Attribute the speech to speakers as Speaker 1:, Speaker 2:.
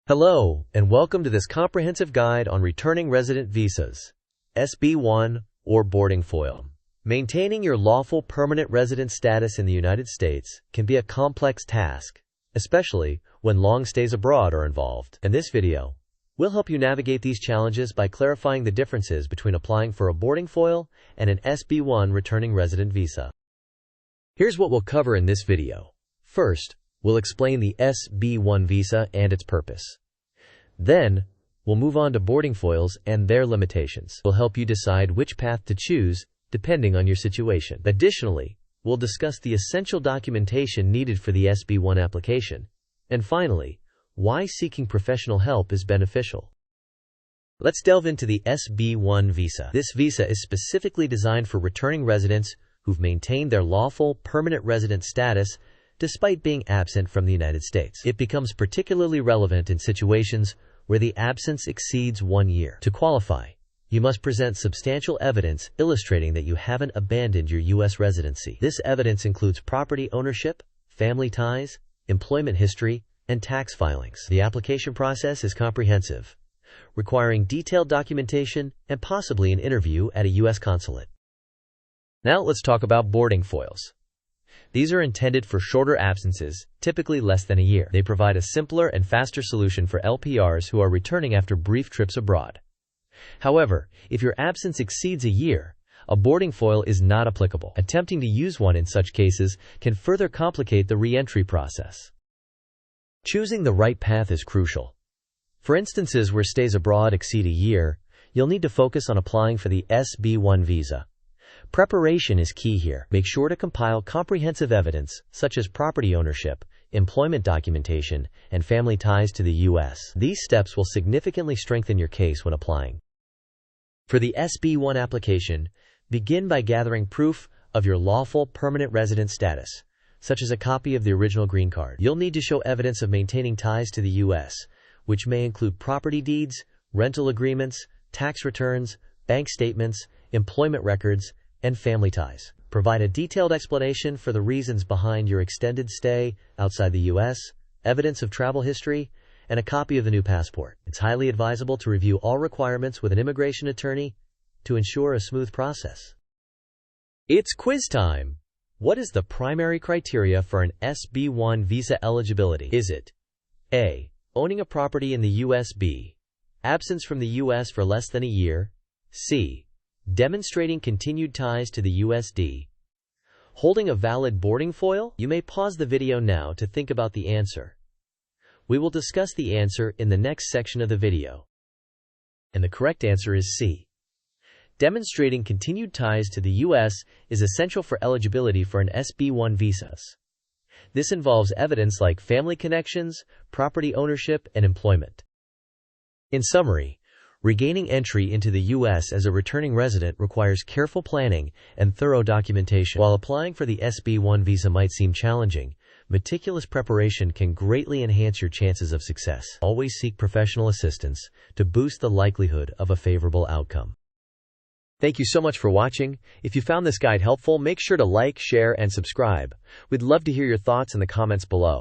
Speaker 1: Hello, and welcome to this comprehensive guide on returning resident visas, SB-1 or boarding foil. Maintaining your lawful permanent resident status in the United States can be a complex task, especially when long stays abroad are involved. In this video, we'll help you navigate these challenges by clarifying the differences between applying for a boarding foil and an SB-1 returning resident visa. Here's what we'll cover in this video. First, we'll explain the SB-1 visa and its purpose. Then, we'll move on to boarding foils and their limitations. We'll help you decide which path to choose depending on your situation. Additionally, we'll discuss the essential documentation needed for the SB-1 application. And finally, why seeking professional help is beneficial. Let's delve into the SB-1 visa. This visa is specifically designed for returning residents who've maintained their lawful permanent resident status despite being absent from the United States. It becomes particularly relevant in situations where the absence exceeds 1 year. To qualify, you must present substantial evidence illustrating that you haven't abandoned your U.S. residency. This evidence includes property ownership, family ties, employment history, and tax filings. The application process is comprehensive, requiring detailed documentation and possibly an interview at a U.S. consulate. Now let's talk about boarding foils. These are intended for shorter absences, typically less than a year. They provide a simpler and faster solution for LPRs who are returning after brief trips abroad. However, if your absence exceeds a year, a boarding foil is not applicable. Attempting to use one in such cases can further complicate the re-entry process. Choosing the right path is crucial. For instances where stays abroad exceed a year, you'll need to focus on applying for the SB-1 visa. Preparation is key here. Make sure to compile comprehensive evidence, such as property ownership, employment documentation, and family ties to the U.S. These steps will significantly strengthen your case when applying. For the SB-1 application, begin by gathering proof of your lawful permanent resident status, such as a copy of the original green card. You'll need to show evidence of maintaining ties to the U.S., which may include property deeds, rental agreements, tax returns, bank statements, employment records, and family ties. Provide a detailed explanation for the reasons behind your extended stay outside the U.S., evidence of travel history, and a copy of the new passport. It's highly advisable to review all requirements with an immigration attorney to ensure a smooth process. It's quiz time! What is the primary criteria for an SB-1 visa eligibility? Is it A. Owning a property in the U.S. B. Absence from the U.S. for less than a year. C. Demonstrating continued ties to the USD. Holding a valid boarding foil? You may pause the video now to think about the answer. We will discuss the answer in the next section of the video. And the correct answer is C. Demonstrating continued ties to the U.S. is essential for eligibility for an SB-1 visa. This involves evidence like family connections, property ownership, and employment. In summary, regaining entry into the U.S. as a returning resident requires careful planning and thorough documentation. While applying for the SB-1 visa might seem challenging, meticulous preparation can greatly enhance your chances of success. Always seek professional assistance to boost the likelihood of a favorable outcome. Thank you so much for watching. If you found this guide helpful, make sure to like, share, and subscribe. We'd love to hear your thoughts in the comments below.